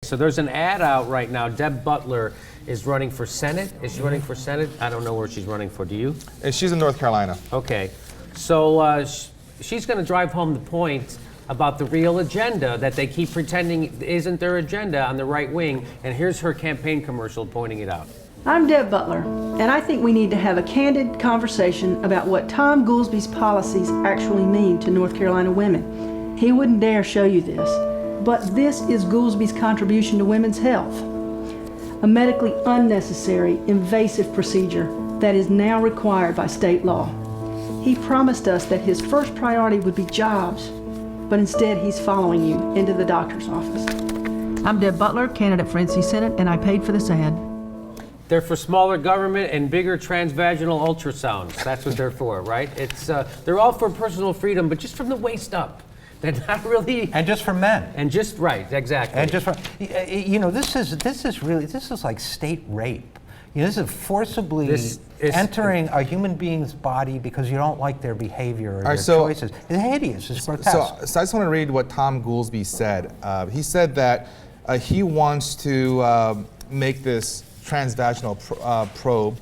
So there's an ad out right now. Deb Butler is running for Senate. Is she running for Senate? I don't know where she's running for. Do you? And she's in North Carolina. Okay. So she's going to drive home the point about the real agenda that they keep pretending isn't their agenda on the right wing. And here's her campaign commercial pointing it out. I'm Deb Butler, and I think we need to have a candid conversation about what Thom Goolsby's policies actually mean to North Carolina women. He wouldn't dare show you this, but this is Goolsby's contribution to women's health. A medically unnecessary, invasive procedure that is now required by state law. He promised us that his first priority would be jobs, but instead he's following you into the doctor's office. I'm Deb Butler, candidate for NC Senate, and I paid for this ad. They're for smaller government and bigger trans-vaginal ultrasounds. That's what they're for, right? It's they're all for personal freedom, but just from the waist up. They're not really. And just for men. And just right, exactly. And just for, you know, this is like state rape. You know, this is forcibly entering a human being's body because you don't like their behavior or their choices. It's hideous. It's grotesque. So I just want to read what Thom Goolsby said. He said that he wants to make this trans-vaginal probe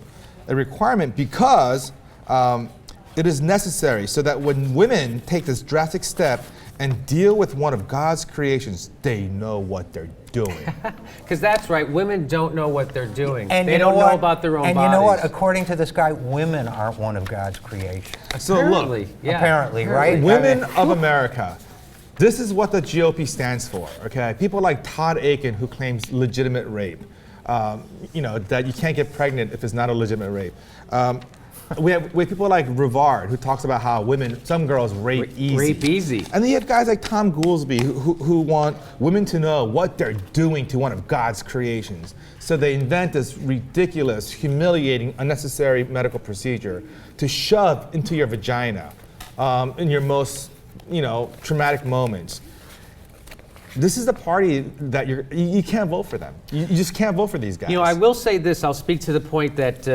a requirement because it is necessary so that when women take this drastic step and deal with one of God's creations, they know what they're doing. Because that's right, women don't know what they're doing. And they don't know about their own bodies. And you know what? According to this guy, women aren't one of God's creations. So look, apparently, right? Women of America, this is what the GOP stands for, okay? People like Todd Aiken, who claims legitimate rape. You know, that you can't get pregnant if it's not a legitimate rape. We have people like Rivard, who talks about how women, some girls rape easy. Rape easy. And then you have guys like Thom Goolsby who want women to know what they're doing to one of God's creations. So they invent this ridiculous, humiliating, unnecessary medical procedure to shove into your vagina in your most, you know, traumatic moments. This is the party that you can't vote for them. You just can't vote for these guys. You know, I will say this. I'll speak to the point that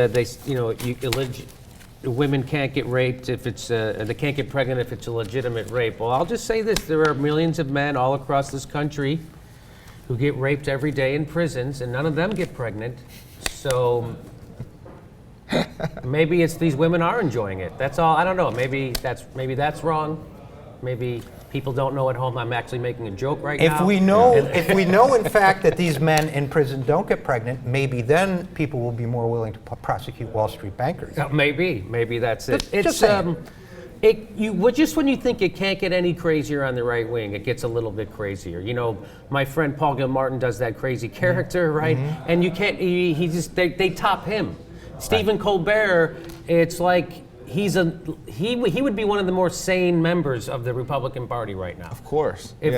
women can't get raped if it's they can't get pregnant if it's a legitimate rape. Well, I'll just say this: there are millions of men all across this country who get raped every day in prisons, and none of them get pregnant. So maybe it's these women are enjoying it. That's all. I don't know. Maybe that's wrong. Maybe people don't know at home I'm actually making a joke right now. If we know in fact that these men in prison don't get pregnant, maybe then people will be more willing to prosecute Wall Street bankers. Maybe that's it. Just just when you think it can't get any crazier on the right wing, it gets a little bit crazier. You know, my friend Paul Gilmartin does that crazy character, right? Mm-hmm. And you can't. They top him. Stephen Colbert. It's like. He would be one of the more sane members of the Republican Party right now. Of course. Look,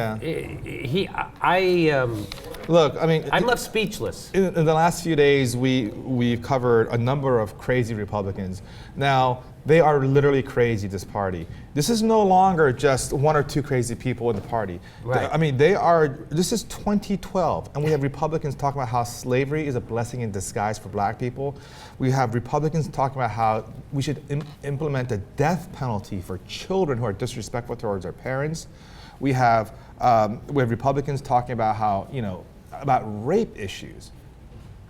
I mean, I'm left speechless. In the last few days, we've covered a number of crazy Republicans. Now, they are literally crazy, this party. This is no longer just one or two crazy people in the party. Right. I mean, this is 2012, and we have Republicans talking about how slavery is a blessing in disguise for black people. We have Republicans talking about how we should implement a death penalty for children who are disrespectful towards their parents. We have Republicans talking about how, you know, about rape issues.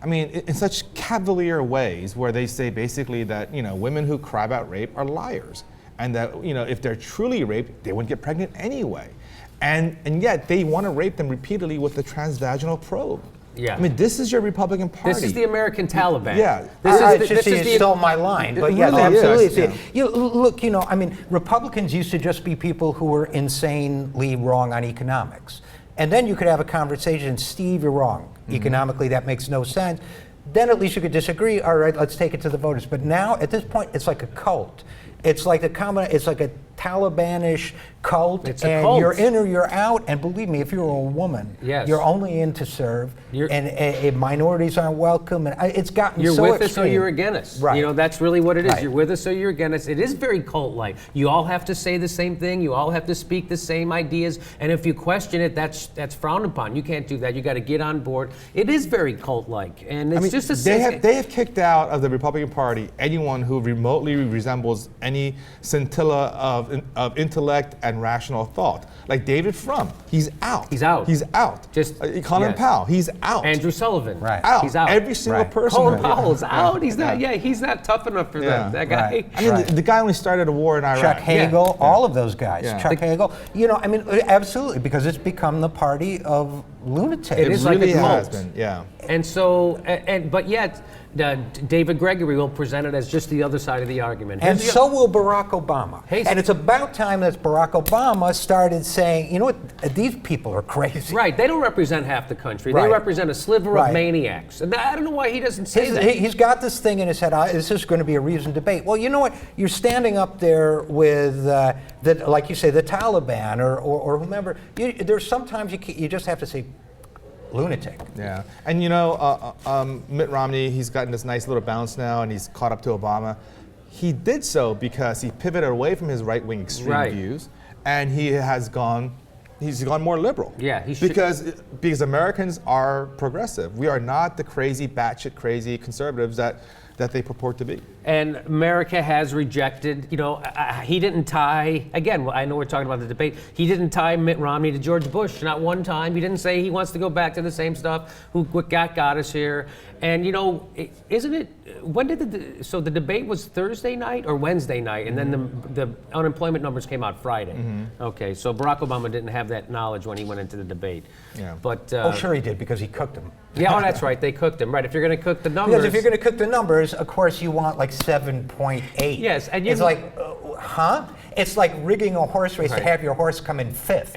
I mean, in such cavalier ways where they say basically that, you know, women who cry about rape are liars. And that, you know, if they're truly raped, they wouldn't get pregnant anyway. And yet they want to rape them repeatedly with the trans-vaginal probe. Yeah. I mean, this is your Republican Party. This is the American Taliban. Yeah. You stole my line, but yes, really absolutely. Yeah. Look, you know, I mean, Republicans used to just be people who were insanely wrong on economics. And then you could have a conversation, Steve, you're wrong. Mm-hmm. Economically, that makes no sense. Then at least you could disagree. All right, let's take it to the voters. But now, at this point, it's like a cult. It's like a Taliban-ish cult. It's a cult. You're in or you're out. And believe me, if you're a woman, you're only in to serve. And minorities aren't welcome. And it's gotten so extreme. You're with us or you're against us. Right. You know, that's really what it is. Right. You're with us or you're against us. It is very cult-like. You all have to say the same thing. You all have to speak the same ideas. And if you question it, that's frowned upon. You can't do that. You got to get on board. It is very cult-like. And it's just a they have kicked out of the Republican Party anyone who remotely resembles any scintilla of intellect and rational thought. Like David Frum, he's out. He's out. He's out. Just Colin yes. Powell, he's out. Andrew Sullivan, Right. Out. He's out. Every single Right. person. Colin Powell's out. He's not. Yeah. Yeah, he's not tough enough for Yeah. them. That guy. Right. I mean, Right. the guy only started a war in Iraq. Chuck Hagel, all of those guys. Yeah. Chuck Hagel. You know, I mean, absolutely, because it's become the party of lunatics. It is like really a has cult. been, yeah. And so, but yet, David Gregory will present it as just the other side of the argument. And Here's the- so will Barack Obama. Hey, and it's about time that Barack Obama started saying, you know what, these people are crazy. Right, they don't represent half the country. Right. They represent a sliver Right. of maniacs. And I don't know why he doesn't say that. He's got this thing in his head, this is going to be a reasoned debate. Well, you know what? You're standing up there with, like you say, the Taliban or whomever. There's sometimes you just have to say, lunatic. Yeah, and you know, Mitt Romney, he's gotten this nice little bounce now, and he's caught up to Obama. He did so because he pivoted away from his right-wing extreme Right. views, and he's gone more liberal. Yeah, he should- because Americans are progressive. We are not the crazy, batshit crazy conservatives that they purport to be. And America has rejected, you know, he didn't tie, again, I know we're talking about the debate, he didn't tie Mitt Romney to George Bush, not one time. He didn't say he wants to go back to the same stuff, what got us here. And, you know, isn't it, when did so the debate was Thursday night or Wednesday night, and then the unemployment numbers came out Friday. Okay, so Barack Obama didn't have that knowledge when he went into the debate. Yeah. But, Oh, sure he did, because he cooked them. yeah, oh, that's right, they cooked him. Right, if you're going to cook the numbers. Because if you're going to cook the numbers, of course you want like 7.8. Yes, and it's like, huh? It's like rigging a horse race to have your horse come in fifth.